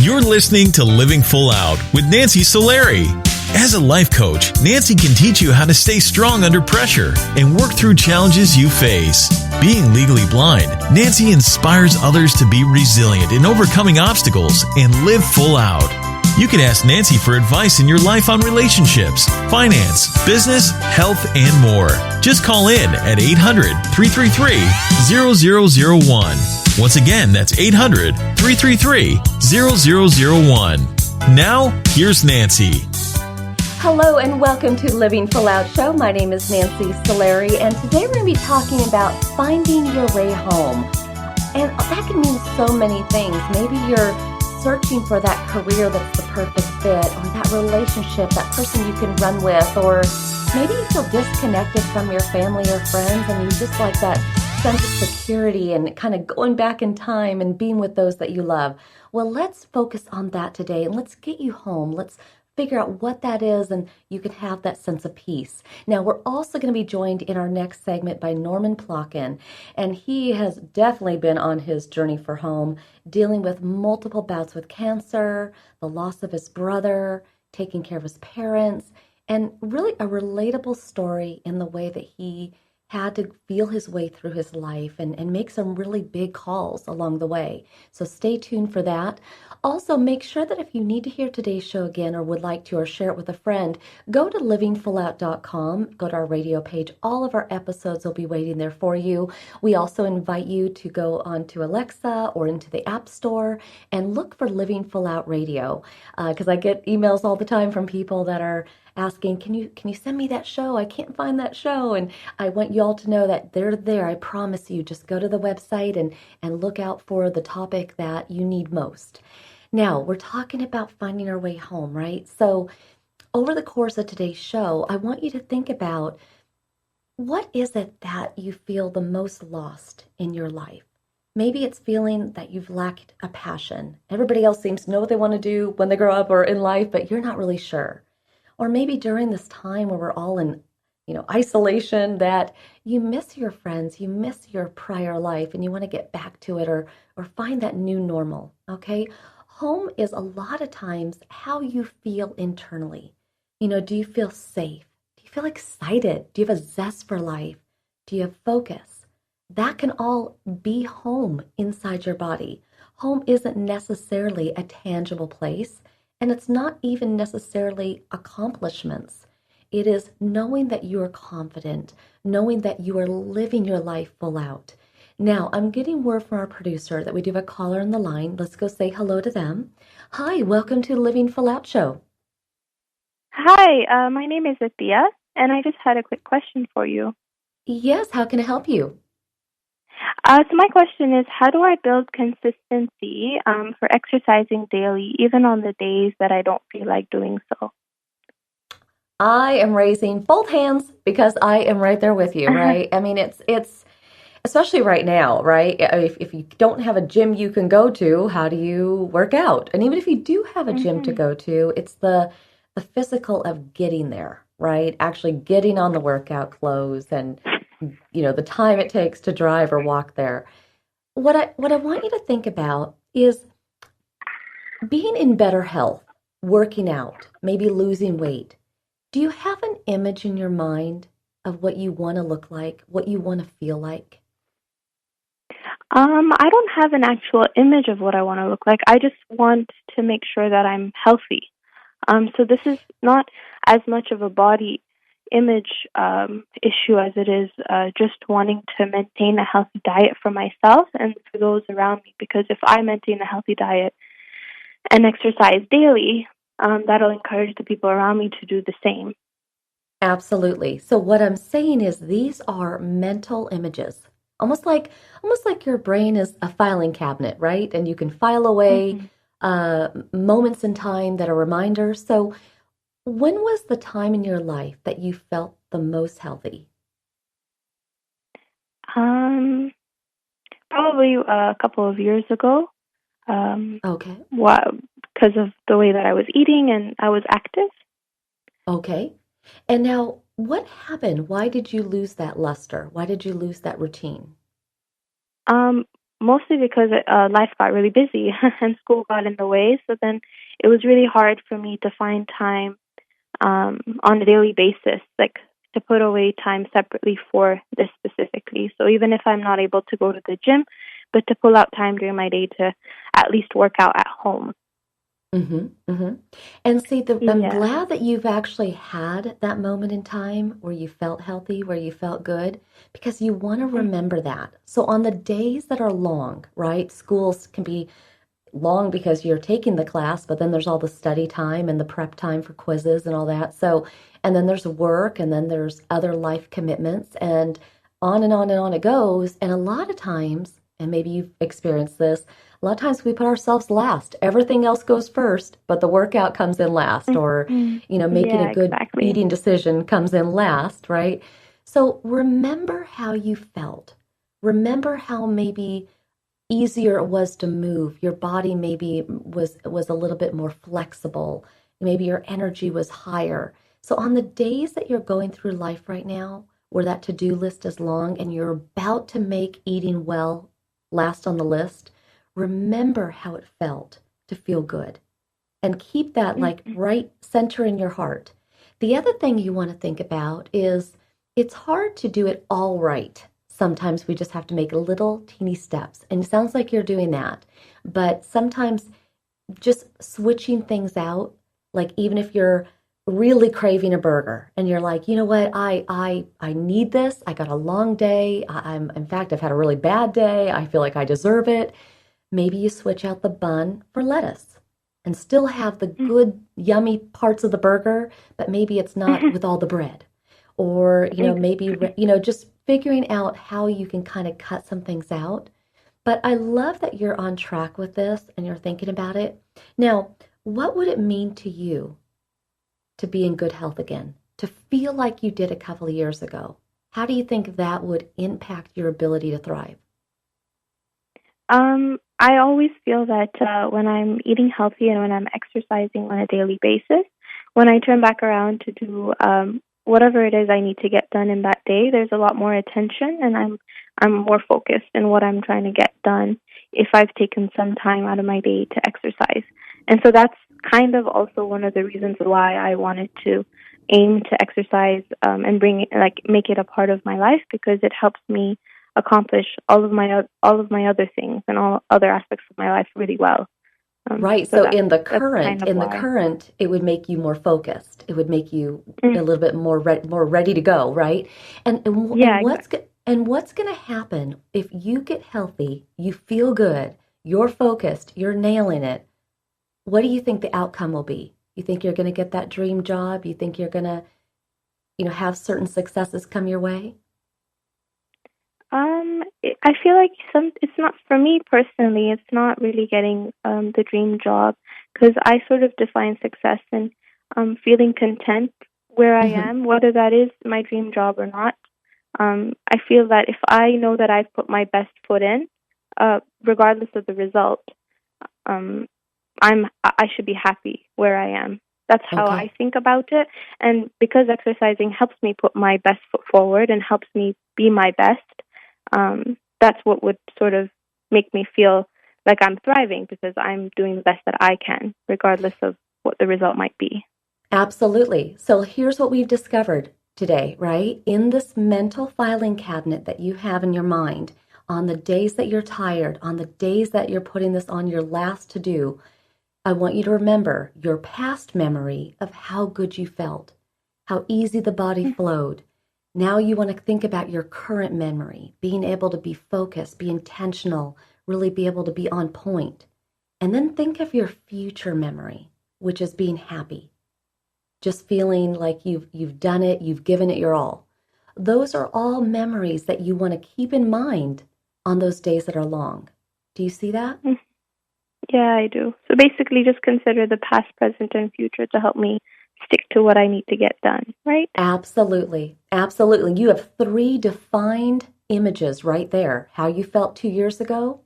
You're listening to Living Full Out with Nancy Solari. As a life coach, Nancy can teach you how to stay strong under pressure and work through challenges you face. Being legally blind, Nancy inspires others to be resilient in overcoming obstacles and live full out. You can ask Nancy for advice in your life on relationships, finance, business, health, and more. Just call in at 800-333-0001. Once again, that's 800-333-0001. Now, here's Nancy. Hello and welcome to Living Full Out Show. My name is Nancy Solari, and today we're going to be talking about finding your way home. And that can mean so many things. Maybe you're searching for that career that's the perfect fit, or that relationship, that person you can run with, or maybe you feel disconnected from your family or friends and you just like that sense of security and kind of going back in time and being with those that you love. Well, let's focus on that today and let's get you home. Let's figure out what that is, and you can have that sense of peace. Now, we're also going to be joined in our next segment by Plotkin, and he has definitely been on his journey for home, dealing with multiple bouts with cancer, the loss of his brother, taking care of his parents, and really a relatable story in the way that he had to feel his way through his life and make some really big calls along the way. So stay tuned for that. Also, make sure that if you need to hear today's show again or would like to, or share it with a friend, go to livingfullout.com, go to our radio page. All of our episodes will be waiting there for you. We also invite you to go onto Alexa or into the App Store and look for Living Full Out Radio, because I get emails all the time from people that are asking, can you send me that show? I can't find that show. And I want you all to know that they're there. I promise you. Just go to the website and look out for the topic that you need most. Now, we're talking about finding our way home, right? So over the course of today's show, I want you to think about, what is it that you feel the most lost in your life? Maybe it's feeling that you've lacked a passion. Everybody else seems to know what they want to do when they grow up or in life, but you're not really sure. Or maybe during this time where we're all in, isolation, that you miss your friends, you miss your prior life, and you want to get back to it or find that new normal, okay? Home is a lot of times how you feel internally. Do you feel safe? Do you feel excited? Do you have a zest for life? Do you have focus? That can all be home inside your body. Home isn't necessarily a tangible place. And it's not even necessarily accomplishments. It is knowing that you are confident, knowing that you are living your life full out. Now, I'm getting word from our producer that we do have a caller on the line. Let's go say hello to them. Hi, welcome to the Living Full Out Show. Hi, my name is Attiyya, and I just had a quick question for you. Yes, how can I help you? So my question is, how do I build consistency for exercising daily, even on the days that I don't feel like doing so? I am raising both hands because I am right there with you, right? I mean, it's especially right now, right? If you don't have a gym you can go to, how do you work out? And even if you do have a gym to go to, it's the physical of getting there, right? Actually getting on the workout clothes and the time it takes to drive or walk there. What I want you to think about is being in better health, working out, maybe losing weight. Do you have an image in your mind of what you want to look like, what you want to feel like? I don't have an actual image of what I want to look like. I just want to make sure that I'm healthy. So this is not as much of a body image issue as it is just wanting to maintain a healthy diet for myself and for those around me. Because if I maintain a healthy diet and exercise daily, that'll encourage the people around me to do the same. Absolutely. So what I'm saying is these are mental images, almost like your brain is a filing cabinet, right? And you can file away moments in time that are reminders. So when was the time in your life that you felt the most healthy? Probably a couple of years ago. Okay. Because of the way that I was eating and I was active. Okay. And now, what happened? Why did you lose that luster? Why did you lose that routine? mostly because life got really busy and school got in the way. So then it was really hard for me to find time on a daily basis, like to put away time separately for this specifically. So even if I'm not able to go to the gym, but to pull out time during my day to at least work out at home. Mm-hmm, mm-hmm. And see, I'm Yeah. glad that you've actually had that moment in time where you felt healthy, where you felt good, because you want to remember that. So on the days that are long, right? Schools can be long because you're taking the class, but then there's all the study time and the prep time for quizzes and all that. So, and then there's work, and then there's other life commitments, and on and on and on it goes. And a lot of times, and maybe you've experienced this, a lot of times we put ourselves last. Everything else goes first, but the workout comes in last, or, making a Yeah, good exactly. eating decision comes in last, right? So remember how you felt. Remember how maybe easier it was to move. Your body maybe was a little bit more flexible. Maybe your energy was higher. So on the days that you're going through life right now, where that to-do list is long and you're about to make eating well last on the list, remember how it felt to feel good and keep that like right center in your heart. The other thing you want to think about is it's hard to do it all right. Sometimes we just have to make little teeny steps. And it sounds like you're doing that. But sometimes just switching things out, like even if you're really craving a burger and you're like, you know what, I need this. I got a long day. In fact, I've had a really bad day. I feel like I deserve it. Maybe you switch out the bun for lettuce and still have the good, yummy parts of the burger, but maybe it's not with all the bread. Or, maybe, just figuring out how you can kind of cut some things out. But I love that you're on track with this and you're thinking about it. Now, what would it mean to you to be in good health again, to feel like you did a couple of years ago? How do you think that would impact your ability to thrive? I always feel that when I'm eating healthy and when I'm exercising on a daily basis, when I turn back around to do whatever it is I need to get done in that day, there's a lot more attention, and I'm more focused in what I'm trying to get done if I've taken some time out of my day to exercise. And so that's kind of also one of the reasons why I wanted to aim to exercise and make it a part of my life, because it helps me accomplish all of my other things and all other aspects of my life really well. Right. So in the kind of why. current, it would make you more focused. It would make you a little bit more ready to go, right? Yeah, And what's going to happen if you get healthy, you feel good, you're focused, you're nailing it? What do you think the outcome will be? You think you're going to get that dream job? You think you're going to, have certain successes come your way? I feel like it's not, for me personally, it's not really getting the dream job, because I sort of define success in feeling content where I am, whether that is my dream job or not. I feel that if I know that I've put my best foot in, regardless of the result, I should be happy where I am. That's how Okay. I think about it. And because exercising helps me put my best foot forward and helps me be my best, that's what would sort of make me feel like I'm thriving, because I'm doing the best that I can, regardless of what the result might be. Absolutely. So here's what we've discovered today, right? In this mental filing cabinet that you have in your mind, on the days that you're tired, on the days that you're putting this on your last to do, I want you to remember your past memory of how good you felt, how easy the body flowed. Now you want to think about your current memory, being able to be focused, be intentional, really be able to be on point. And then think of your future memory, which is being happy, just feeling like you've done it, you've given it your all. Those are all memories that you want to keep in mind on those days that are long. Do you see that? Yeah, I do. So basically just consider the past, present, and future to help me stick to what I need to get done, right? Absolutely. Absolutely. You have 3 defined images right there. How you felt 2 years ago,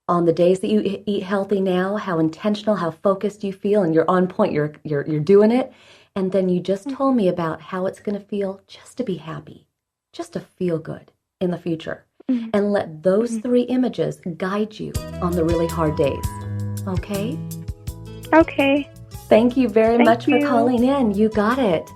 on the days that you eat healthy now, how intentional, how focused you feel, and you're on point, you're doing it. And then you just told me about how it's going to feel just to be happy, just to feel good in the future. and let those 3 images guide you on the really hard days. Okay? Okay. Thank you very much you. for calling in. You got it.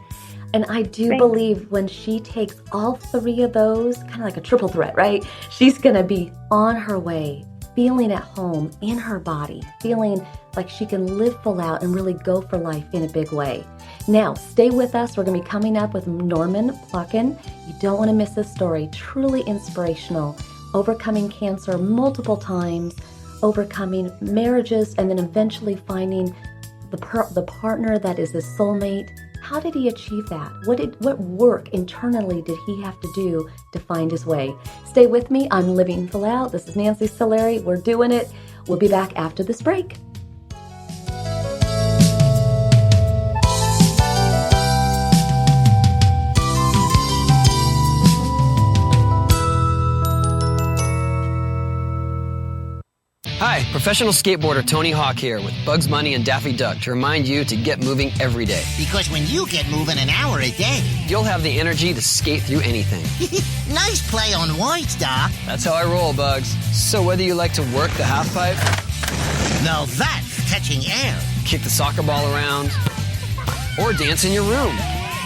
And I do believe when she takes all 3 of those, kind of like a triple threat, right? She's going to be on her way, feeling at home in her body, feeling like she can live full out and really go for life in a big way. Now, stay with us. We're going to be coming up with Norman Plotkin. You don't want to miss this story. Truly inspirational. Overcoming cancer multiple times, overcoming marriages, and then eventually finding the partner that is his soulmate. How did he achieve that? What work internally did he have to do to find his way? Stay with me. I'm Living Full Out. This is Nancy Solari. We're doing it. We'll be back after this break. Hi, professional skateboarder Tony Hawk here with Bugs Bunny and Daffy Duck to remind you to get moving every day. Because when you get moving an hour a day, you'll have the energy to skate through anything. Nice play on words, Doc. That's how I roll, Bugs. So whether you like to work the half pipe, now that's catching air, kick the soccer ball around, or dance in your room,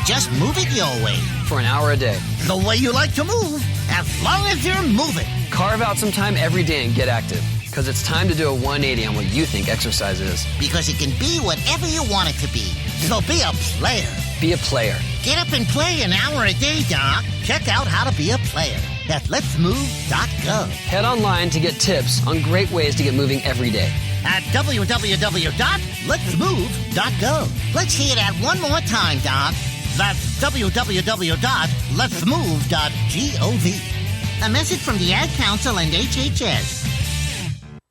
just move it your way. For an hour a day. The way you like to move, as long as you're moving. Carve out some time every day and get active. Because it's time to do a 180 on what you think exercise is. Because it can be whatever you want it to be. So be a player. Be a player. Get up and play an hour a day, Doc. Check out how to be a player at letsmove.gov. Head online to get tips on great ways to get moving every day. At www.letsmove.gov. Let's hear that one more time, Doc. That's www.letsmove.gov. A message from the Ad Council and HHS.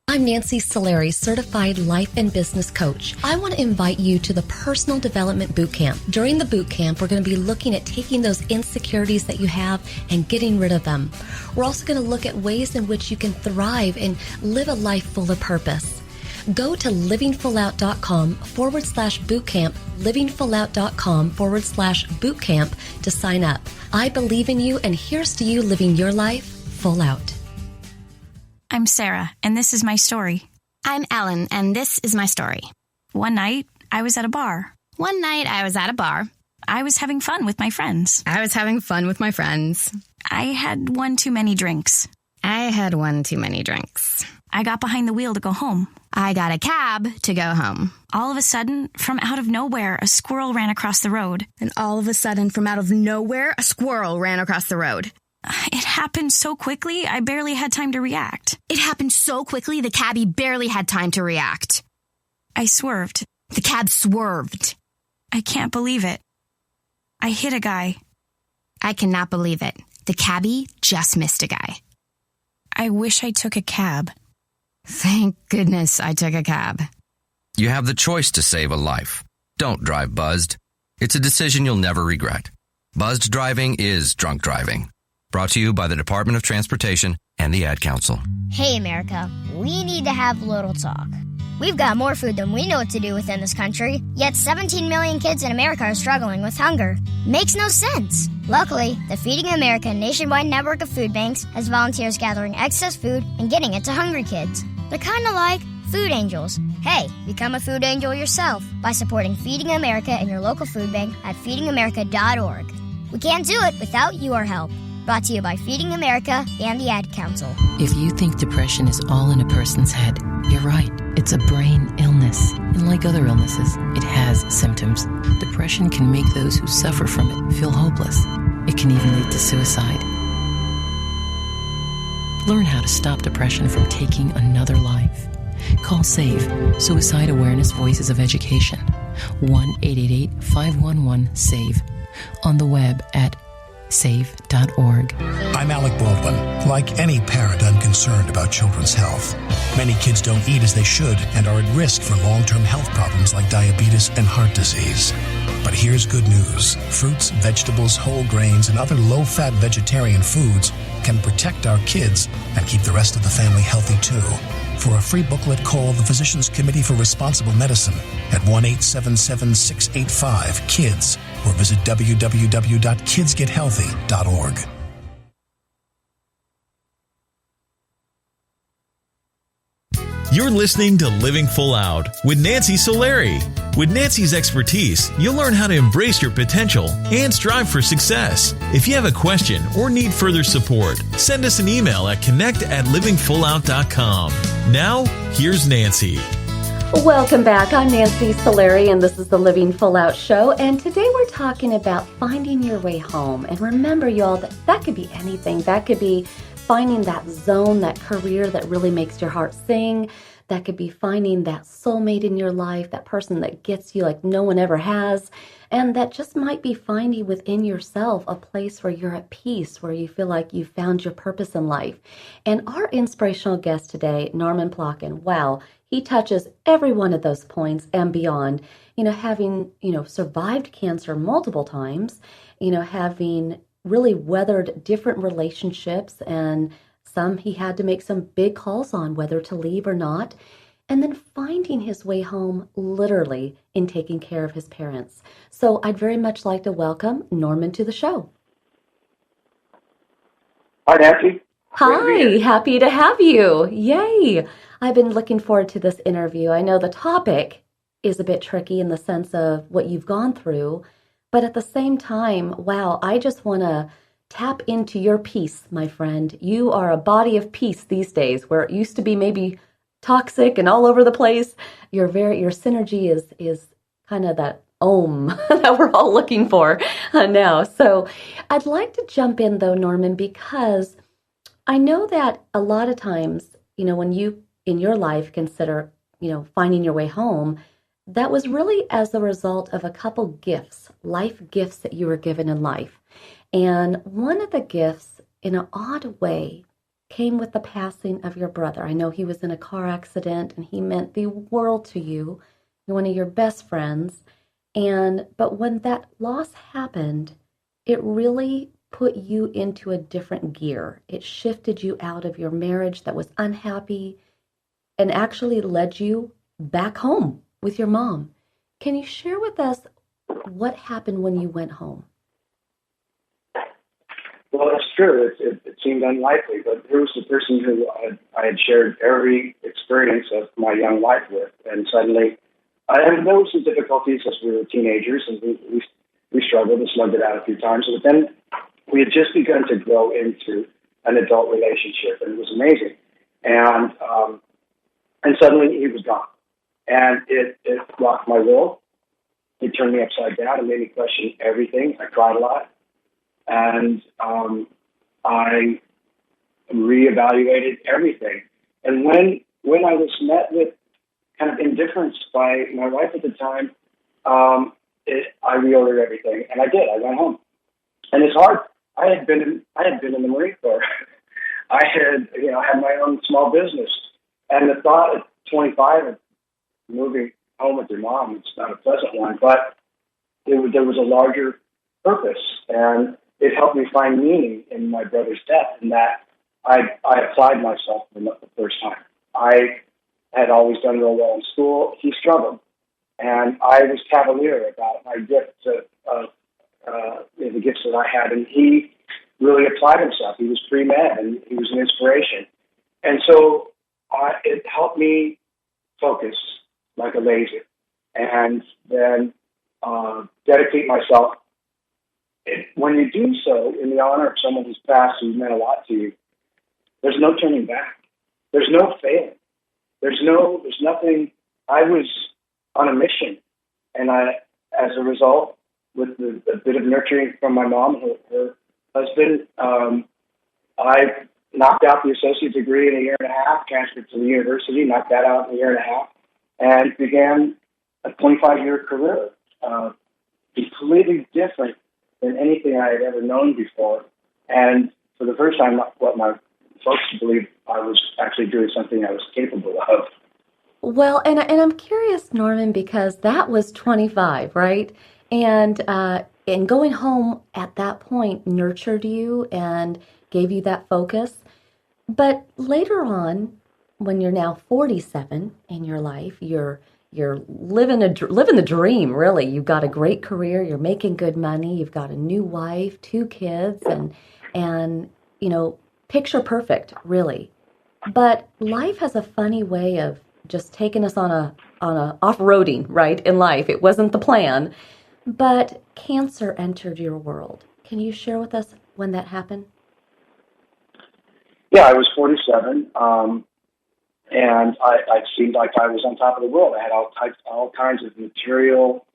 I'm Nancy Solari, certified life and business coach. I want to invite you to the Personal Development Bootcamp. During the bootcamp, we're going to be looking at taking those insecurities that you have and getting rid of them. We're also going to look at ways in which you can thrive and live a life full of purpose. Go to livingfullout.com/bootcamp, livingfullout.com/bootcamp to sign up. I believe in you, and here's to you living your life full out. I'm Sarah, and this is my story. I'm Ellen, and this is my story. One night, I was at a bar. I was having fun with my friends. I had one too many drinks. I got behind the wheel to go home. I got a cab to go home. All of a sudden, from out of nowhere, a squirrel ran across the road. It happened so quickly, I barely had time to react. The cabbie barely had time to react. I swerved. The cab swerved. I can't believe it. I hit a guy. I cannot believe it. The cabbie just missed a guy. I wish I took a cab. Thank goodness I took a cab. You have the choice to save a life. Don't drive buzzed. It's a decision you'll never regret. Buzzed driving is drunk driving. Brought to you by the Department of Transportation and the Ad Council. Hey, America, we need to have a little talk. We've got more food than we know what to do with in this country, yet 17 million kids in America are struggling with hunger. Makes no sense. Luckily, the Feeding America nationwide network of food banks has volunteers gathering excess food and getting it to hungry kids. They're kind of like food angels. Hey, become a food angel yourself by supporting Feeding America in your local food bank at feedingamerica.org. We can't do it without your help. Brought to you by Feeding America and the Ad Council. If you think depression is all in a person's head, you're right. It's a brain illness. And like other illnesses, it has symptoms. Depression can make those who suffer from it feel hopeless. It can even lead to suicide. Learn how to stop depression from taking another life. Call SAVE, Suicide Awareness Voices of Education, 1-888-511-SAVE, on the web at save.org. I'm Alec Baldwin. Like any parent, I'm concerned about children's health. Many kids don't eat as they should and are at risk for long-term health problems like diabetes and heart disease. But here's good news. Fruits, vegetables, whole grains, and other low-fat vegetarian foods can protect our kids and keep the rest of the family healthy too. For a free booklet, call the Physicians Committee for Responsible Medicine at 1-877-685-KIDS or visit www.kidsgethealthy.org. 'Kidsgethealthy.org. 1-877-685-KIDS or visit www.kidsgethealthy.org. 1-877-685-KIDS or visit www.kidsgethealthy.org. 'Kidsgethealthy.org. I'm Alec Baldwin. You're listening to Living Full Out with Nancy Solari. With Nancy's expertise, you'll learn how to embrace your potential and strive for success. If you have a question or need further support, send us an email at connect@livingfullout.com. Now, here's Nancy. Welcome back. I'm Nancy Solari, and this is the Living Full Out Show. And today we're talking about finding your way home. And remember, y'all, that could be anything. That could be finding that zone, that career that really makes your heart sing. That could be finding that soulmate in your life, that person that gets you like no one ever has. And that just might be finding within yourself a place where you're at peace, where you feel like you've found your purpose in life. And our inspirational guest today, Norman Plotkin, wow, he touches every one of those points and beyond. Having, survived cancer multiple times, having really weathered different relationships, and some he had to make some big calls on whether to leave or not, and then finding his way home literally in taking care of his parents. So I'd very much like to welcome Norman to the show. Hi, Nancy. Hi, happy to have you. Yay. I've been looking forward to this interview. I know the topic is a bit tricky in the sense of what you've gone through, but at the same time, wow, I just want to tap into your peace, my friend. You are a body of peace these days, where it used to be maybe toxic and all over the place. Your synergy is kind of that om that we're all looking for now. So I'd like to jump in though, Norman, because I know that a lot of times, when you in your life consider, finding your way home, that was really as a result of a couple gifts, life gifts that you were given in life. And one of the gifts, in an odd way, came with the passing of your brother. I know he was in a car accident and he meant the world to you, one of your best friends. But when that loss happened, it really put you into a different gear. It shifted you out of your marriage that was unhappy and actually led you back home with your mom. Can you share with us what happened when you went home? Well, that's true. It seemed unlikely, but here was the person who I had shared every experience of my young life with, and suddenly, and there were some difficulties as we were teenagers, and we struggled and slugged it out a few times, but then we had just begun to grow into an adult relationship, and it was amazing. And suddenly he was gone. And it rocked my world. It turned me upside down and made me question everything. I cried a lot. And I reevaluated everything. And when I was met with kind of indifference by my wife at the time, I reordered everything. And I did. I went home. And it's hard. I had been in the Marine Corps. I had my own small business. And the thought at 25 of moving home with your mom, it's not a pleasant one, but there was a larger purpose, and it helped me find meaning in my brother's death, in that I applied myself for the first time. I had always done real well in school. He struggled, and I was cavalier about my gifts the gifts that I had, and he really applied himself. He was pre-med, and he was an inspiration. And so it helped me focus like a laser, and then dedicate myself. When you do so in the honor of someone who's passed, who meant a lot to you, there's no turning back. There's no failing. There's nothing. I was on a mission, and as a result, with a bit of nurturing from my mom, her husband, I knocked out the associate degree in a year and a half, transferred to the university, knocked that out in a year and a half, and began a 25-year career, completely different than anything I had ever known before. And for the first time, what my folks believed I was actually doing something I was capable of. Well, and I'm curious, Norman, because that was 25, right? And going home at that point nurtured you and gave you that focus. But later on, when you're now 47 in your life, you're living the dream, really. You've got a great career, you're making good money, you've got a new wife, 2 kids, and picture perfect, really. But life has a funny way of just taking us on a off-roading, right, in life. It wasn't the plan. But cancer entered your world. Can you share with us when that happened? Yeah, I was 47, and I seemed like I was on top of the world. I had all kinds of material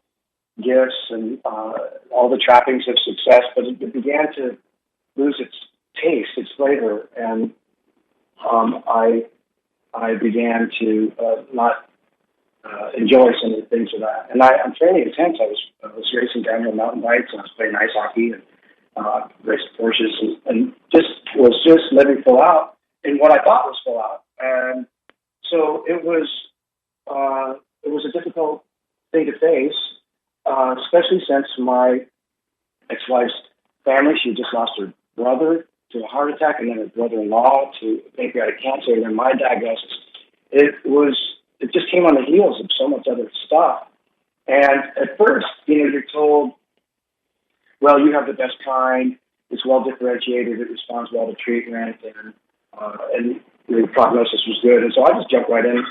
gifts and all the trappings of success, but it began to lose its taste, its flavor, and I began to not enjoy some of the things of that. And I'm fairly intense. I was racing downhill mountain bikes, and I was playing ice hockey and racing Porsches, and just living full out in what I thought was full out. And so it was a difficult thing to face, especially since my ex-wife's family, she just lost her brother to a heart attack, and then her brother-in-law to pancreatic cancer, and then my diagnosis. It just came on the heels of so much other stuff. And at first, you're told, well, you have the best kind, it's well differentiated, it responds well to treatment, and the prognosis was good. And so I just jumped right in,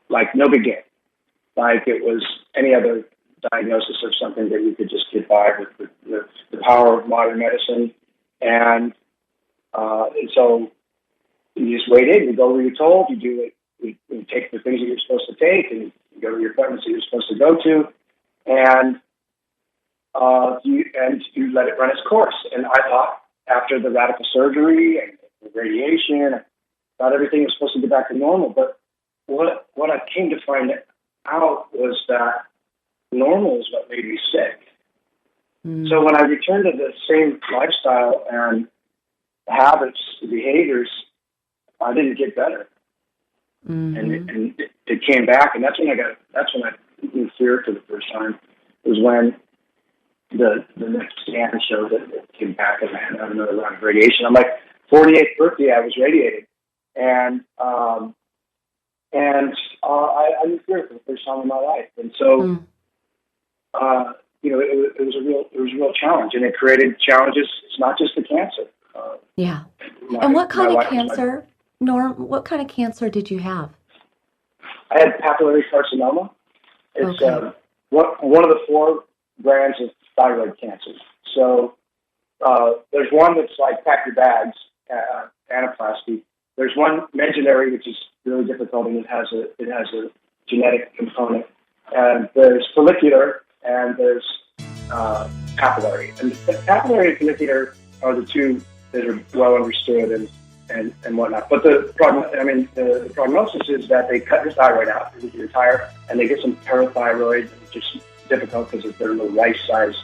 like no big deal. Like it was any other diagnosis of something that you could just get by with the power of modern medicine. And so you just wait in, you go where you're told, you do it, you take the things that you're supposed to take, and you go to your appointments that you're supposed to go to, and you let it run its course. And I thought after the radical surgery and the radiation, I thought everything was supposed to get back to normal. But what I came to find out was that normal is what made me sick. So when I returned to the same lifestyle and habits, behaviors, I didn't get better. And it came back, and that's when I grew fear for the first time. It was when the next scan showed that it came back and I had another round of radiation. On my 48th birthday, I was radiated, and I grew fear for the first time in my life. And so, it was a real challenge, and it created challenges. It's not just the cancer. And what kind of cancer? Norm, what kind of cancer did you have? I had papillary carcinoma. It's one of the 4 brands of thyroid cancer. So there's one that's like pack your bags, anaplasty. There's one medullary, which is really difficult, and it has a genetic component. And there's follicular, and there's papillary. And the papillary and follicular are the two that are well understood and whatnot. But the prognosis is that they cut your thyroid out, your entire, and they get some parathyroid, which is difficult because they're little rice-sized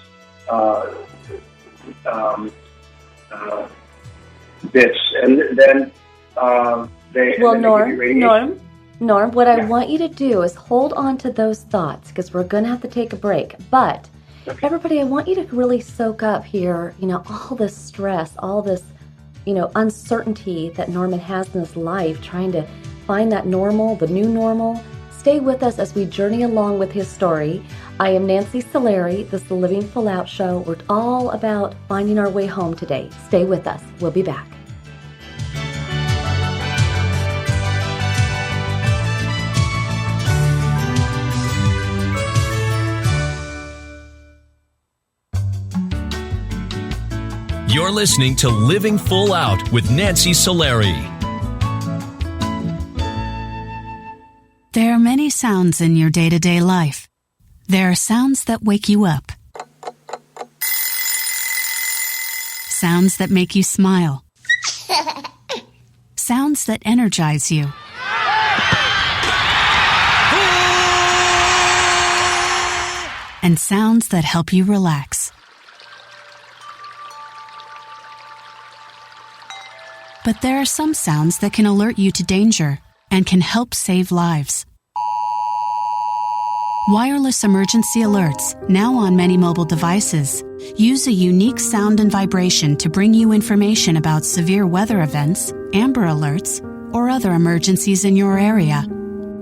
bits. And then Norm, what I want you to do is hold on to those thoughts, because we're going to have to take a break. But everybody, I want you to really soak up here, all this stress, all this, uncertainty that Norman has in his life, trying to find that normal, the new normal. Stay with us as we journey along with his story. I am Nancy Solari. This is the Living Full Out Show. We're all about finding our way home today. Stay with us. We'll be back. You're listening to Living Full Out with Nancy Solari. There are many sounds in your day-to-day life. There are sounds that wake you up. Sounds that make you smile. Sounds that energize you. And sounds that help you relax. But there are some sounds that can alert you to danger and can help save lives. Wireless emergency alerts, now on many mobile devices, use a unique sound and vibration to bring you information about severe weather events, Amber Alerts, or other emergencies in your area.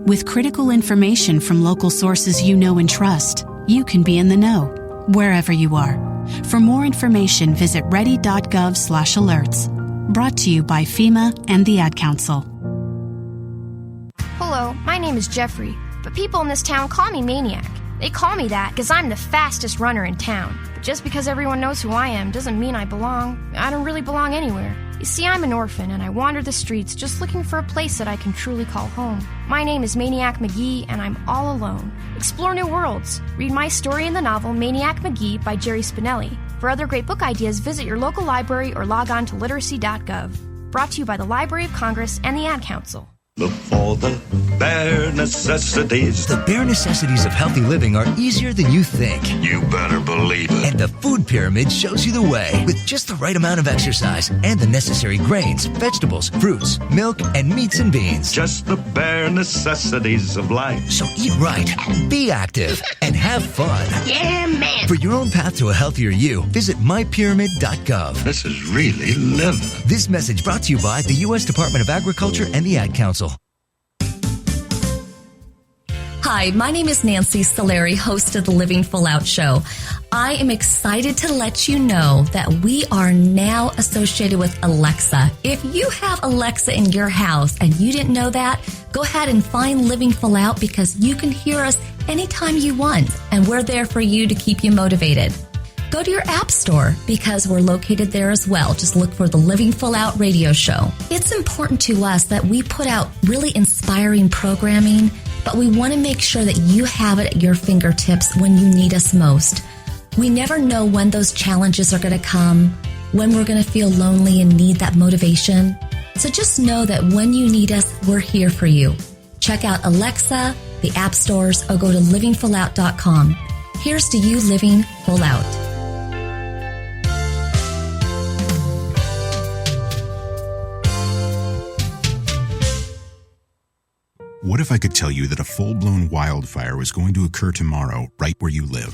With critical information from local sources you know and trust, you can be in the know, wherever you are. For more information, visit ready.gov/alerts. Brought to you by FEMA and the Ad Council. Hello, my name is Jeffrey, but people in this town call me Maniac. They call me that because I'm the fastest runner in town. But just because everyone knows who I am doesn't mean I belong. I don't really belong anywhere. You see, I'm an orphan, and I wander the streets just looking for a place that I can truly call home. My name is Maniac Mcgee, and I'm all alone. Explore new worlds. Read my story in the novel Maniac Mcgee by Jerry Spinelli. For other great book ideas, visit your local library or log on to literacy.gov. Brought to you by the Library of Congress and the Ad Council. Look for the bare necessities. The bare necessities of healthy living are easier than you think. You better believe it. And the food pyramid shows you the way with just the right amount of exercise and the necessary grains, vegetables, fruits, milk, and meats and beans. Just the bare necessities of life. So eat right, be active, and have fun. Yeah, man. For your own path to a healthier you, visit mypyramid.gov. This is really living. This message brought to you by the U.S. Department of Agriculture and the Ad Council. Hi, my name is Nancy Solari, host of the Living Full Out Show. I am excited to let you know that we are now associated with Alexa. If you have Alexa in your house and you didn't know that, go ahead and find Living Full Out because you can hear us anytime you want, and we're there for you to keep you motivated. Go to your app store because we're located there as well. Just look for the Living Full Out radio show. It's important to us that we put out really inspiring programming, but we want to make sure that you have it at your fingertips when you need us most. We never know when those challenges are going to come, when we're going to feel lonely and need that motivation. So just know that when you need us, we're here for you. Check out Alexa, the app stores, or go to livingfullout.com. Here's to you living full out. What if I could tell you that a full-blown wildfire was going to occur tomorrow right where you live?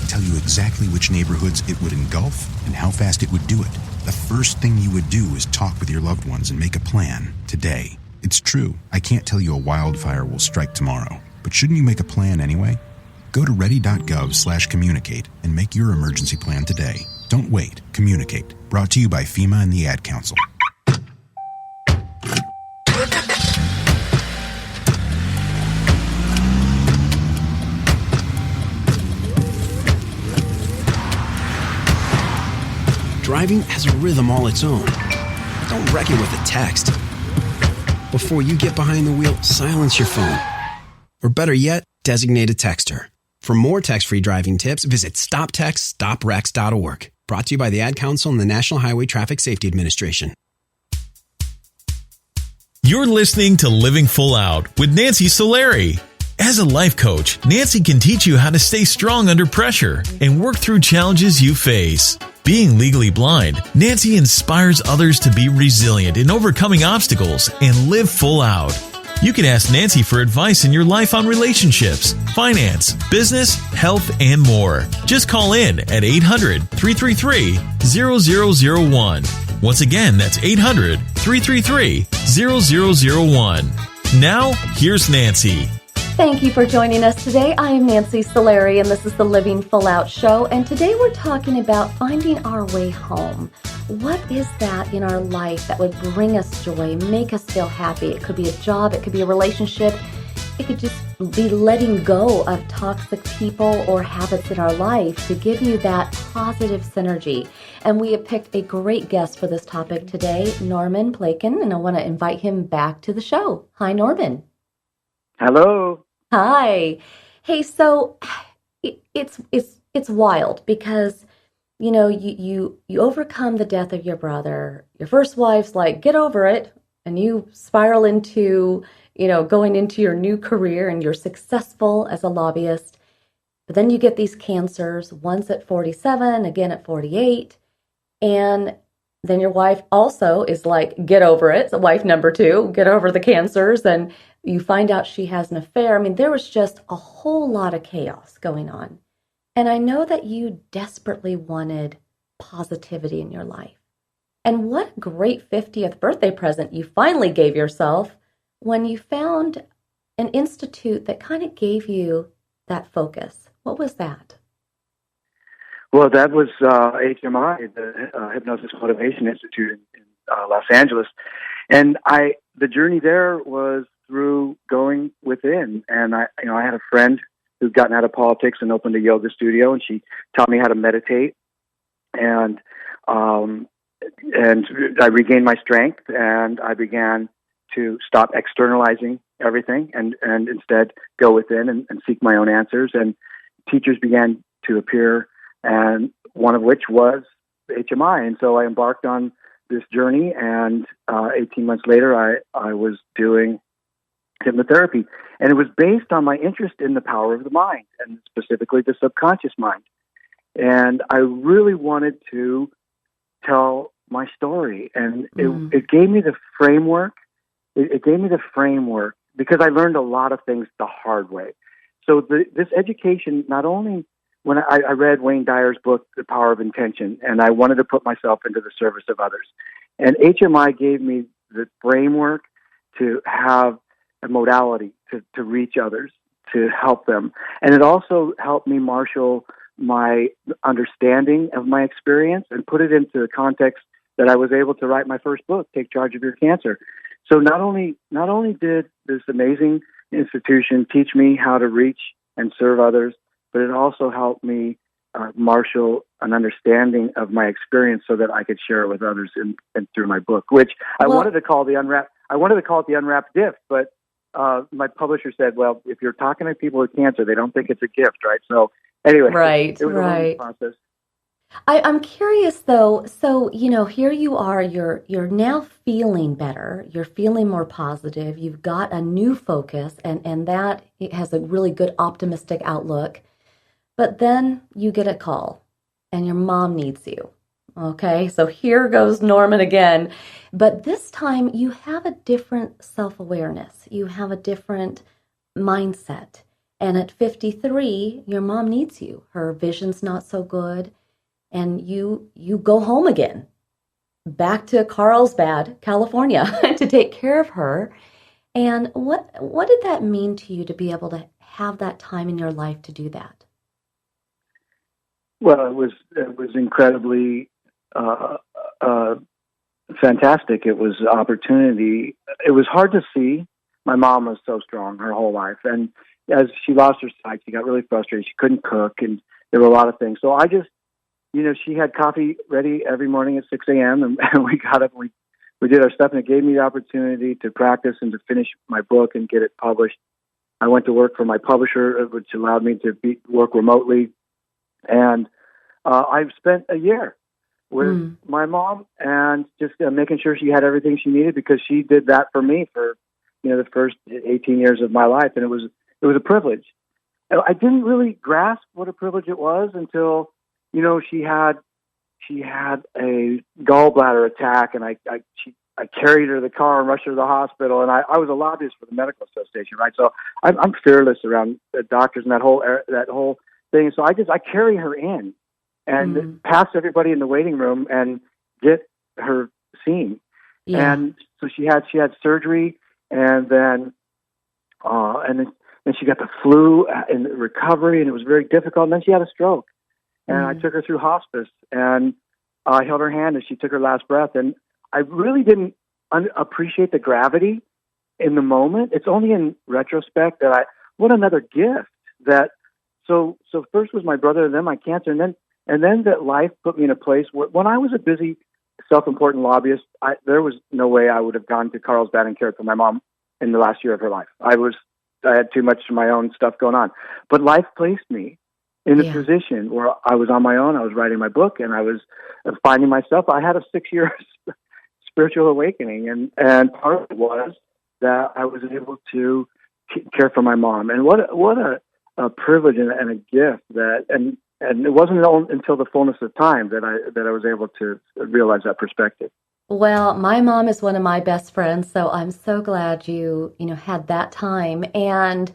Tell you exactly which neighborhoods it would engulf and how fast it would do it. The first thing you would do is talk with your loved ones and make a plan today. It's true, I can't tell you a wildfire will strike tomorrow, but shouldn't you make a plan anyway? Go to ready.gov/communicate and make your emergency plan today. Don't wait, communicate. Brought to you by FEMA and the Ad Council. Driving has a rhythm all its own. Don't wreck it with a text. Before you get behind the wheel, silence your phone. Or better yet, designate a texter. For more text-free driving tips, visit stoptextstoprex.org. Brought to you by the Ad Council and the National Highway Traffic Safety Administration. You're listening to Living Full Out with Nancy Solari. As a life coach, Nancy can teach you how to stay strong under pressure and work through challenges you face. Being legally blind, Nancy inspires others to be resilient in overcoming obstacles and live full out. You can ask Nancy for advice in your life on relationships, finance, business, health, and more. Just call in at 800-333-0001. Once again, that's 800-333-0001. Now, here's Nancy. Thank you for joining us today. I am Nancy Solari, and this is the Living Full Out Show. And today we're talking about finding our way home. What is that in our life that would bring us joy, make us feel happy? It could be a job, it could be a relationship, it could just be letting go of toxic people or habits in our life to give you that positive synergy. And we have picked a great guest for this topic today, Norman Playkin, and I want to invite him back to the show. Hi, Norman. Hello. Hi. Hey, so it's wild because you overcome the death of your brother. Your first wife's like, get over it, and you spiral into going into your new career, and you're successful as a lobbyist. But then you get these cancers, once at 47, again at 48, and then your wife also is like, get over it. So wife number 2, get over the cancers, and you find out she has an affair. I mean, there was just a whole lot of chaos going on. And I know that you desperately wanted positivity in your life. And what a great 50th birthday present you finally gave yourself when you found an institute that kind of gave you that focus. What was that? Well, that was HMI, the Hypnosis Motivation Institute in Los Angeles. And the journey there was through going within. And I had a friend who'd gotten out of politics and opened a yoga studio, and she taught me how to meditate. And I regained my strength, and I began to stop externalizing everything and instead go within and seek my own answers. And teachers began to appear, and one of which was HMI. And so I embarked on this journey, and 18 months later, I was doing hypnotherapy. And it was based on my interest in the power of the mind, and specifically the subconscious mind. And I really wanted to tell my story. And it gave me the framework. It gave me the framework because I learned a lot of things the hard way. So this education, not only when I read Wayne Dyer's book, The Power of Intention, and I wanted to put myself into the service of others. And HMI gave me the framework to have a modality to reach others, to help them. And it also helped me marshal my understanding of my experience and put it into the context that I was able to write my first book, Take Charge of Your Cancer. So not only did this amazing institution teach me how to reach and serve others, but it also helped me marshal an understanding of my experience so that I could share it with others and through my book, which I wanted to call the Unwrapped. I wanted to call it the Unwrapped Gift, but my publisher said, "Well, if you're talking to people with cancer, they don't think it's a gift, right?" So anyway, it was a learning process. I'm curious though. So, here you are, you're now feeling better. You're feeling more positive. You've got a new focus and that it has a really good optimistic outlook. But then you get a call and your mom needs you. Okay. So here goes Norman again. But this time you have a different self-awareness. You have a different mindset. And at 53, your mom needs you. Her vision's not so good. And you go home again, back to Carlsbad, California, to take care of her. And what did that mean to you to be able to have that time in your life to do that? Well, it was incredibly fantastic. It was opportunity. It was hard to see. My mom was so strong her whole life, and as she lost her sight, she got really frustrated. She couldn't cook, and there were a lot of things. So I just, she had coffee ready every morning at 6 a.m., and we got up and we did our stuff, and it gave me the opportunity to practice and to finish my book and get it published. I went to work for my publisher, which allowed me to work remotely, and I've spent a year with my mom and just making sure she had everything she needed, because she did that for me for the first 18 years of my life, and it was a privilege. I didn't really grasp what a privilege it was until she had a gallbladder attack, and I carried her to the car and rushed her to the hospital, and I was a lobbyist for the medical association, right? So I'm fearless around the doctors and that whole thing. So I carry her in and pass everybody in the waiting room and get her seen. Yeah. And so she had surgery, and then she got the flu in recovery, and it was very difficult. And then she had a stroke. And I took her through hospice, and I held her hand as she took her last breath. And I really didn't appreciate the gravity in the moment. It's only in retrospect that what another gift that. So first was my brother, and then my cancer, and then that life put me in a place where, when I was a busy, self-important lobbyist, there was no way I would have gone to Carlsbad and cared for my mom in the last year of her life. I had too much of my own stuff going on, but life placed me in a position where I was on my own. I was writing my book, and I was finding myself. I had a 6-year spiritual awakening, and part of it was that I was able to care for my mom. And what a privilege and a gift that, and it wasn't until the fullness of time that I was able to realize that perspective. Well, my mom is one of my best friends, so I'm so glad you had that time. And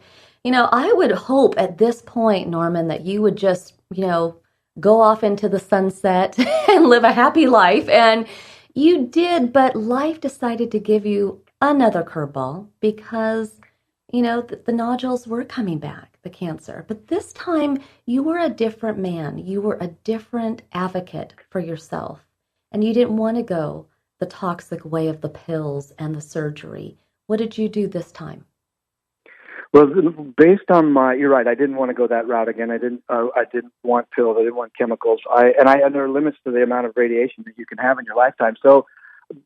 I would hope at this point, Norman, that you would just, go off into the sunset and live a happy life. And you did, but life decided to give you another curveball because, the nodules were coming back. the cancer. But this time, you were a different man. You were a different advocate for yourself. And you didn't want to go the toxic way of the pills and the surgery. What did you do this time? Well, based on you're right. I didn't want to go that route again. I didn't want pills. I didn't want chemicals. And there are limits to the amount of radiation that you can have in your lifetime. So,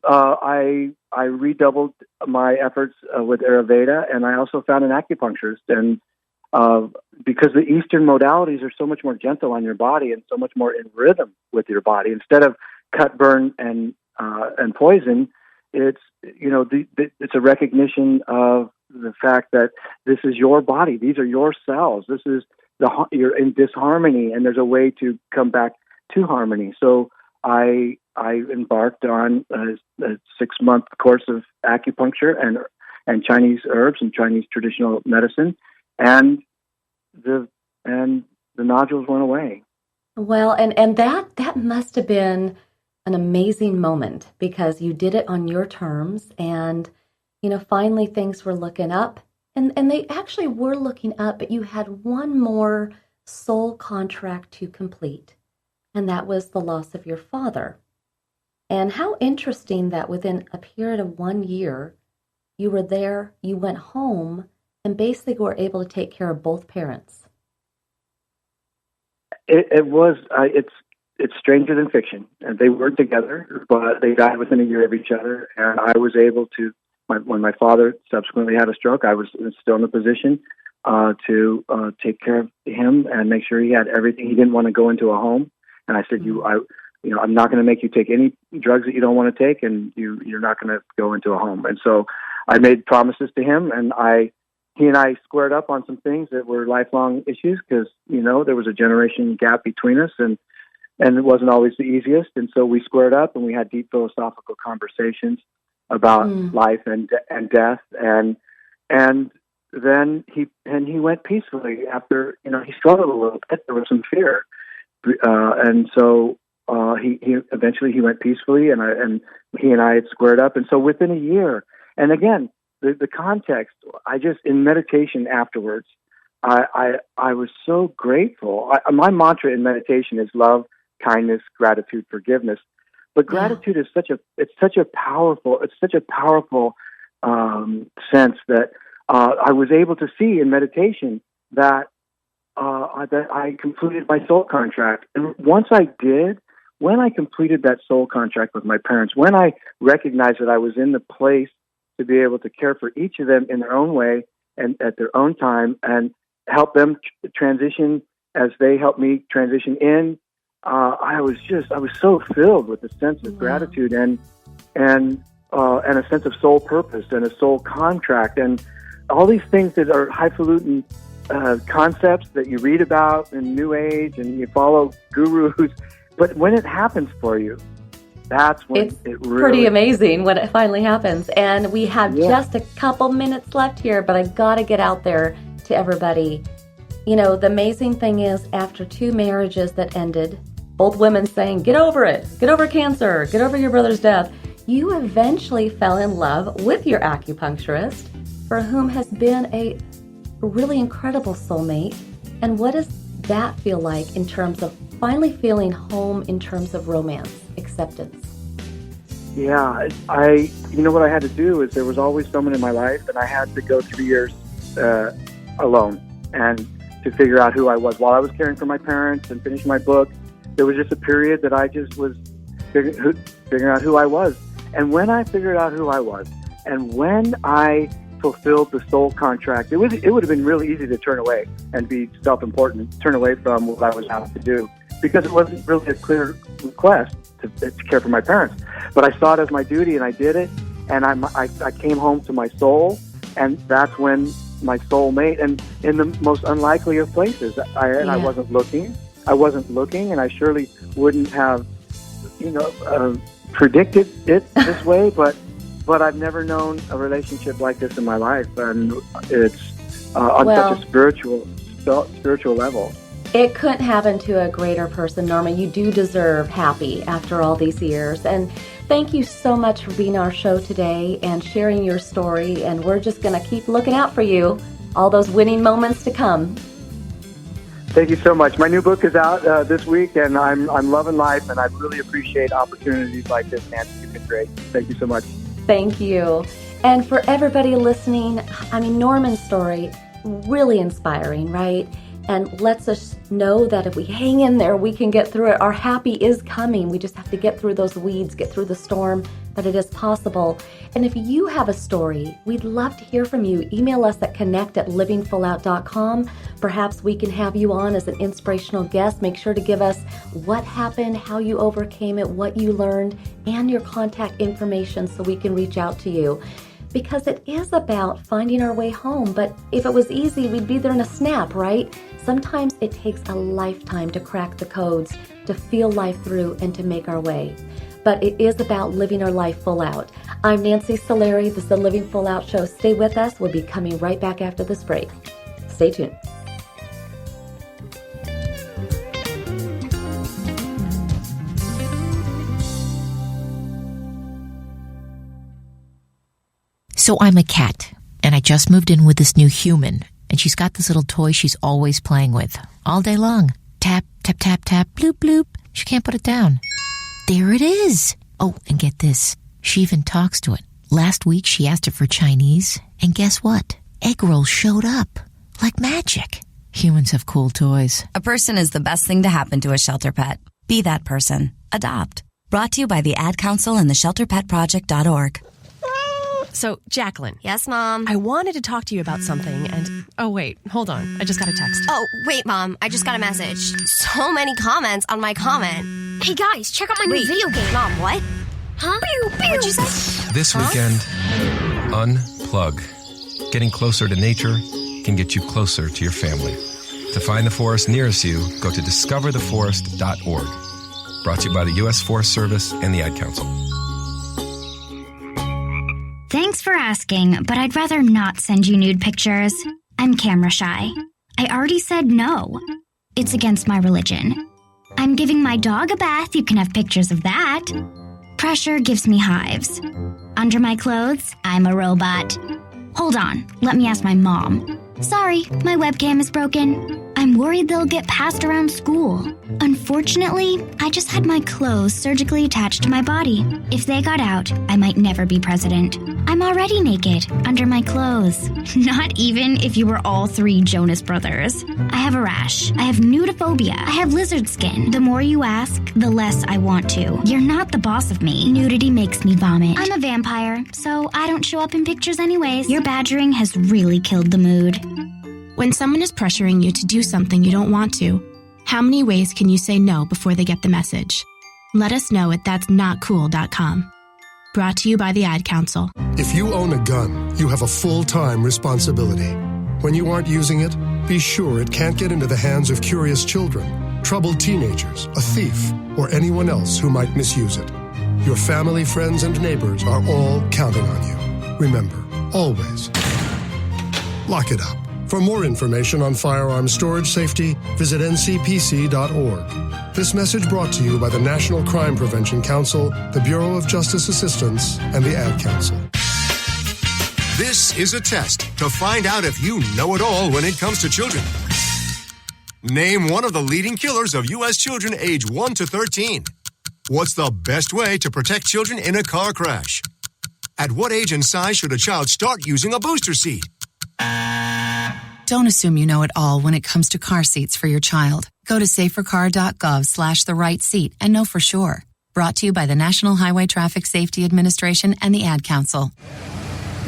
I redoubled my efforts with Ayurveda, and I also found an acupuncturist. And because the Eastern modalities are so much more gentle on your body and so much more in rhythm with your body, instead of cut, burn, and poison, it's it's a recognition of the fact that this is your body. These are your cells. This is you're in disharmony, and there's a way to come back to harmony. So I embarked on a 6-month course of acupuncture and Chinese herbs and Chinese traditional medicine, and the nodules went away. Well, and that must have been an amazing moment, because you did it on your terms, and finally things were looking up, and they actually were looking up, but you had one more soul contract to complete, and that was the loss of your father. And how interesting that within a period of 1 year, you were there, you went home, and basically were able to take care of both parents. It's stranger than fiction. And they weren't together, but they died within a year of each other. And I was able to, when my father subsequently had a stroke, I was still in a position to take care of him and make sure he had everything. He didn't want to go into a home. And I said, I'm not going to make you take any drugs that you don't want to take, and you're not going to go into a home. And so I made promises to him, and he and I squared up on some things that were lifelong issues, because, there was a generation gap between us, and it wasn't always the easiest. And so we squared up, and we had deep philosophical conversations about life and death. And then he went peacefully after, he struggled a little bit. There was some fear. And so he eventually went peacefully, and he and I had squared up. And so within a year, and again, the context, in meditation afterwards, I was so grateful. My mantra in meditation is love, kindness, gratitude, forgiveness. But gratitude is such a powerful sense that I was able to see in meditation that I completed my soul contract. And when I completed that soul contract with my parents, when I recognized that I was in the place to be able to care for each of them in their own way and at their own time, and help them transition as they helped me transition in, I was so filled with a sense of gratitude and a sense of soul purpose and a soul contract, and all these things that are highfalutin concepts that you read about in New Age and you follow gurus. But when it happens for you, that's when it really... pretty amazing when it finally happens. And we have just a couple minutes left here, but I got to get out there to everybody. The amazing thing is, after 2 marriages that ended, both women saying, get over it, get over cancer, get over your brother's death, you eventually fell in love with your acupuncturist, for whom has been a really incredible soulmate. And what does that feel like in terms of finally feeling home, in terms of romance, acceptance? Yeah, what I had to do is, there was always someone in my life, and I had to go 3 years alone and to figure out who I was. While I was caring for my parents and finishing my book, there was just a period that I just was figuring out who I was. And when I figured out who I was, and when I fulfilled the soul contract, it would have been really easy to turn away and be self-important, turn away from what I was asked to do, because it wasn't really a clear request to care for my parents. But I saw it as my duty, and I did it, and I came home to my soul, and that's when my soul mate, and in the most unlikely of places. I wasn't looking, and I surely wouldn't have, predicted it this way, but I've never known a relationship like this in my life, and it's on such a spiritual level. It couldn't happen to a greater person, Norma. You do deserve happy after all these years. And thank you so much for being on our show today and sharing your story. And we're just going to keep looking out for you all those winning moments to come. Thank you so much. My new book is out this week, and I'm loving life, and I really appreciate opportunities like this, Nancy. You've been great. Thank you so much. Thank you. And for everybody listening, Norman's story, really inspiring, right? And lets us know that if we hang in there, we can get through it. Our happy is coming. We just have to get through those weeds, get through the storm, but it is possible. And if you have a story, we'd love to hear from you. Email us at connect@livingfullout.com. Perhaps we can have you on as an inspirational guest. Make sure to give us what happened, how you overcame it, what you learned, and your contact information so we can reach out to you. Because it is about finding our way home. But if it was easy, we'd be there in a snap, right? Sometimes it takes a lifetime to crack the codes, to feel life through, and to make our way. But it is about living our life full out. I'm Nancy Solari. This is the Living Full Out Show. Stay with us. We'll be coming right back after this break. Stay tuned. So I'm a cat, and I just moved in with this new human, and she's got this little toy she's always playing with, all day long. Tap, tap, tap, tap, bloop, bloop. She can't put it down. There it is. Oh, and get this. She even talks to it. Last week, she asked it for Chinese, and guess what? Egg rolls showed up. Like magic. Humans have cool toys. A person is the best thing to happen to a shelter pet. Be that person. Adopt. Brought to you by the Ad Council and the ShelterPetProject.org. So, Jacqueline. Yes, Mom? I wanted to talk to you about something, and... Oh, wait. Hold on. I just got a text. Oh, wait, Mom. I just got a message. So many comments on my comment. Hey, guys, check out my new video game. Mom, what? Huh? Pew, pew. What'd you say? This weekend, unplug. Getting closer to nature can get you closer to your family. To find the forest nearest you, go to discovertheforest.org. Brought to you by the U.S. Forest Service and the Ad Council. Thanks for asking, but I'd rather not send you nude pictures. I'm camera shy. I already said no. It's against my religion. I'm giving my dog a bath. You can have pictures of that. Pressure gives me hives. Under my clothes, I'm a robot. Hold on, let me ask my mom. Sorry, my webcam is broken. I'm worried they'll get passed around school. Unfortunately, I just had my clothes surgically attached to my body. If they got out, I might never be president. I'm already naked, under my clothes. Not even if you were all three Jonas Brothers. I have a rash. I have nudophobia. I have lizard skin. The more you ask, the less I want to. You're not the boss of me. Nudity makes me vomit. I'm a vampire, so I don't show up in pictures anyways. Your badgering has really killed the mood. When someone is pressuring you to do something you don't want to, how many ways can you say no before they get the message? Let us know at that'snotcool.com. Brought to you by the Ad Council. If you own a gun, you have a full-time responsibility. When you aren't using it, be sure it can't get into the hands of curious children, troubled teenagers, a thief, or anyone else who might misuse it. Your family, friends, and neighbors are all counting on you. Remember, always, lock it up. For more information on firearm storage safety, visit ncpc.org. This message brought to you by the National Crime Prevention Council, the Bureau of Justice Assistance, and the Ad Council. This is a test to find out if you know it all when it comes to children. Name one of the leading killers of U.S. children age 1 to 13. What's the best way to protect children in a car crash? At what age and size should a child start using a booster seat? Don't assume you know it all when it comes to car seats for your child. Go to safercar.gov/the-right-seat and know for sure. Brought to you by the National Highway Traffic Safety Administration and the Ad Council.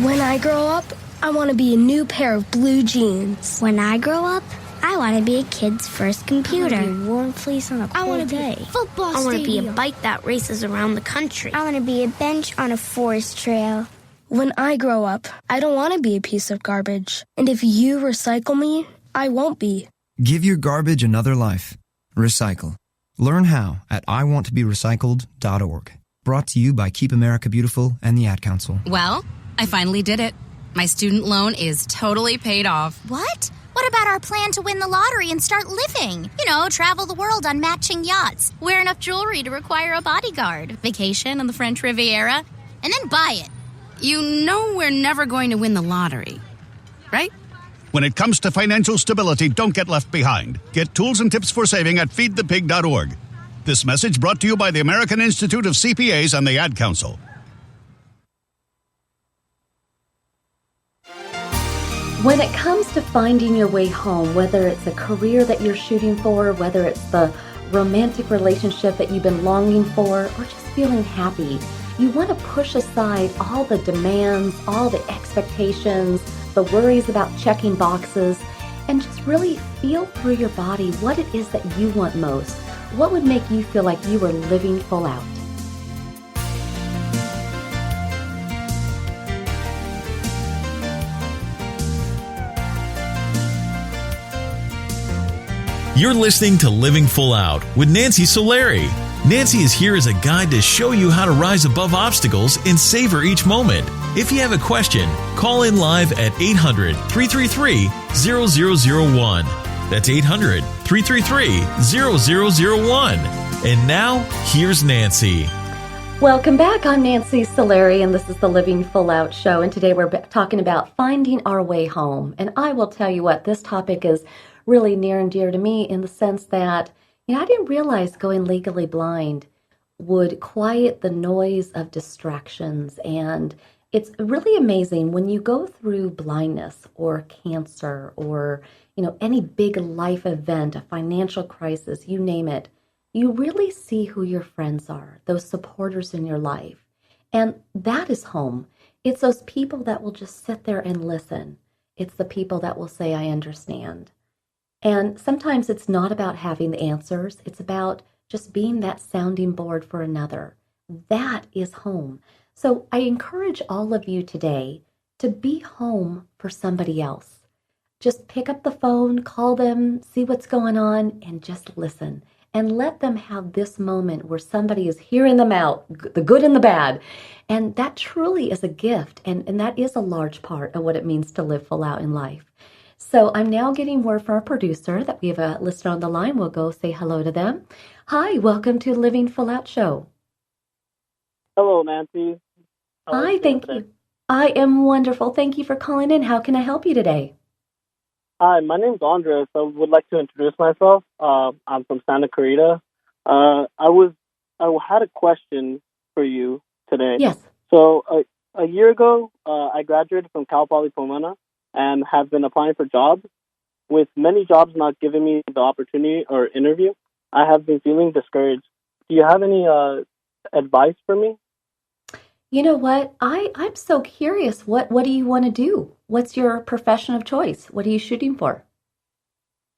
When I grow up, I want to be a new pair of blue jeans. When I grow up, I want to be a kid's first computer. I want to be a warm fleece on a cold day. Football I want to be a bike that races around the country. I want to be a bench on a forest trail. When I grow up, I don't want to be a piece of garbage. And if you recycle me, I won't be. Give your garbage another life. Recycle. Learn how at iwanttoberecycled.org. Brought to you by Keep America Beautiful and the Ad Council. Well, I finally did it. My student loan is totally paid off. What? What about our plan to win the lottery and start living? You know, travel the world on matching yachts, wear enough jewelry to require a bodyguard, vacation on the French Riviera, and then buy it. You know we're never going to win the lottery, right? When it comes to financial stability, don't get left behind. Get tools and tips for saving at feedthepig.org. This message brought to you by the American Institute of CPAs and the Ad Council. When it comes to finding your way home, whether it's a career that you're shooting for, whether it's the romantic relationship that you've been longing for, or just feeling happy, you want to push aside all the demands, all the expectations, the worries about checking boxes, and just really feel through your body what it is that you want most. What would make you feel like you were living full out? You're listening to Living Full Out with Nancy Solari. Nancy is here as a guide to show you how to rise above obstacles and savor each moment. If you have a question, call in live at 800-333-0001. That's 800-333-0001. And now, here's Nancy. Welcome back. I'm Nancy Solari, and this is the Living Full Out Show. And today we're talking about finding our way home. And I will tell you what, this topic is really near and dear to me in the sense that, I didn't realize going legally blind would quiet the noise of distractions. And it's really amazing when you go through blindness or cancer or, any big life event, a financial crisis, you name it, you really see who your friends are, those supporters in your life. And that is home. It's those people that will just sit there and listen. It's the people that will say, I understand. And sometimes it's not about having the answers. It's about just being that sounding board for another. That is home. So I encourage all of you today to be home for somebody else. Just pick up the phone, call them, see what's going on, and just listen. And let them have this moment where somebody is hearing them out, the good and the bad. And that truly is a gift. And that is a large part of what it means to live full out in life. So I'm now getting word from our producer that we have a listener on the line. We'll go say hello to them. Hi, welcome to the Living Full Out Show. Hello, Nancy. Hi, thank you. I am wonderful. Thank you for calling in. How can I help you today? Hi, my name's Andres. I would like to introduce myself. I'm from Santa Clarita. I had a question for you today. Yes. So a year ago, I graduated from Cal Poly Pomona and have been applying for jobs. With many jobs not giving me the opportunity or interview, I have been feeling discouraged. Do you have any advice for me? You know what? I'm so curious. What do you want to do? What's your profession of choice? What are you shooting for?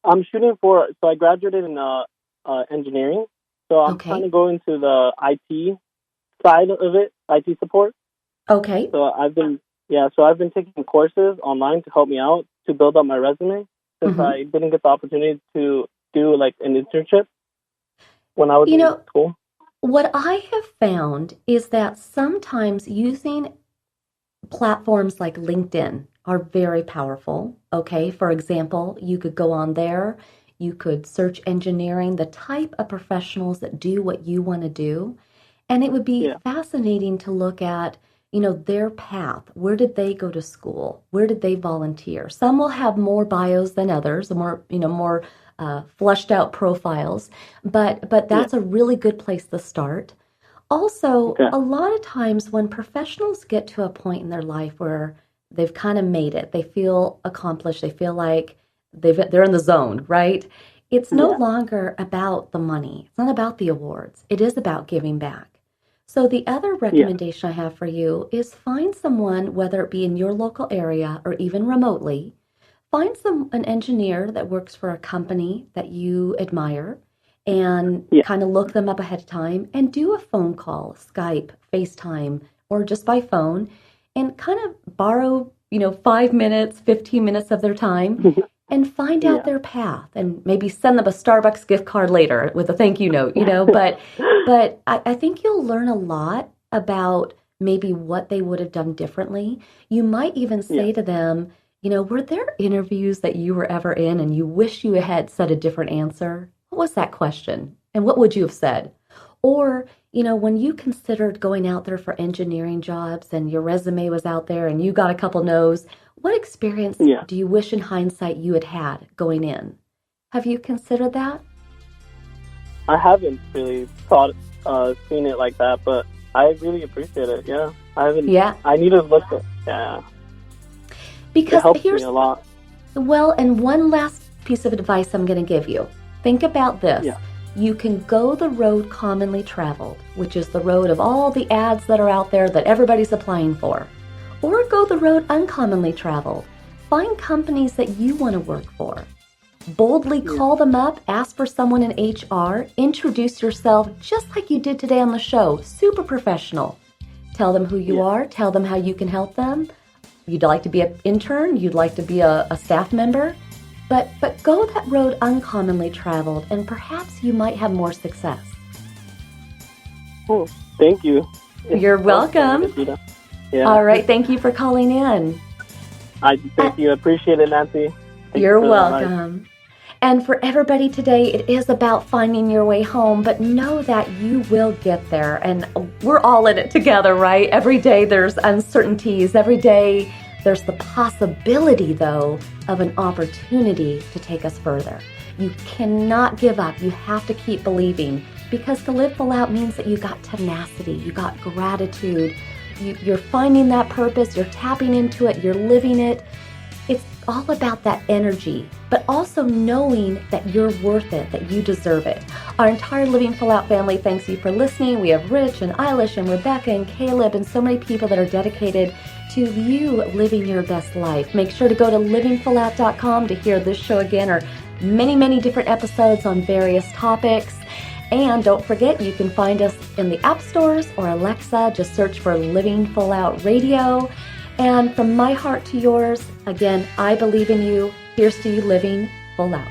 I'm shooting for, so I graduated in engineering. So I'm trying to go into the IT side of it, IT support. Okay. So I've been taking courses online to help me out to build up my resume since I didn't get the opportunity to do like an internship when I was in school. What I have found is that sometimes using platforms like LinkedIn are very powerful. Okay. For example, you could go on there, you could search engineering, the type of professionals that do what you want to do. And it would be fascinating to look at, their path. Where did they go to school? Where did they volunteer? Some will have more bios than others, more fleshed out profiles, but that's a really good place to start. Also, a lot of times when professionals get to a point in their life where they've kind of made it, they feel accomplished, they feel like they're in the zone, right? It's no longer about the money. It's not about the awards. It is about giving back. So the other recommendation I have for you is find someone, whether it be in your local area or even remotely, find an engineer that works for a company that you admire and kind of look them up ahead of time and do a phone call, Skype, FaceTime, or just by phone and kind of borrow, 5 minutes, 15 minutes of their time and find out their path and maybe send them a Starbucks gift card later with a thank you note, but I think you'll learn a lot about maybe what they would have done differently. You might even say to them, were there interviews that you were ever in and you wish you had said a different answer? What was that question? And what would you have said? Or, when you considered going out there for engineering jobs and your resume was out there and you got a couple no's, what experience do you wish in hindsight you had had going in? Have you considered that? I haven't really seen it like that, but I really appreciate it. Yeah, I haven't. Yeah, I need to look at. Yeah, because it helps me a lot. Well, and one last piece of advice I'm going to give you. Think about this. Yeah. You can go the road commonly traveled, which is the road of all the ads that are out there that everybody's applying for, or go the road uncommonly traveled. Find companies that you want to work for. Boldly call them up, ask for someone in HR, introduce yourself just like you did today on the show, super professional. Tell them who you are, tell them how you can help them. You'd like to be an intern, you'd like to be a staff member, but go that road uncommonly traveled and perhaps you might have more success. Oh, thank you. You're welcome. Yeah. All right, thank you for calling in. Thank you, appreciate it, Nancy. You're welcome. And for everybody today, it is about finding your way home, but know that you will get there. And we're all in it together, right? Every day there's uncertainties. Every day there's the possibility, though, of an opportunity to take us further. You cannot give up. You have to keep believing, because to live full out means that you got tenacity, you got gratitude, you're finding that purpose, you're tapping into it, you're living it. It's all about that energy, but also knowing that you're worth it, that you deserve it. Our entire Living Full Out family thanks you for listening. We have Rich and Eilish and Rebecca and Caleb and so many people that are dedicated to you living your best life. Make sure to go to livingfullout.com to hear this show again, or many, many different episodes on various topics. And don't forget, you can find us in the app stores or Alexa. Just search for Living Full Out Radio. And from my heart to yours, again, I believe in you. Here's to you living full out.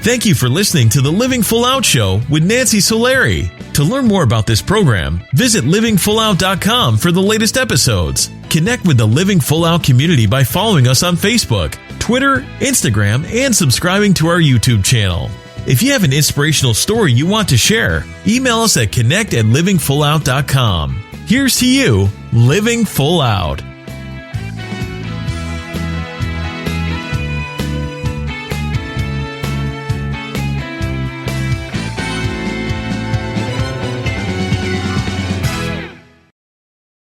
Thank you for listening to the Living Full Out Show with Nancy Solari. To learn more about this program, visit livingfullout.com for the latest episodes. Connect with the Living Full Out community by following us on Facebook, Twitter, Instagram, and subscribing to our YouTube channel. If you have an inspirational story you want to share, email us at connect@livingfullout.com. Here's to you, living full out.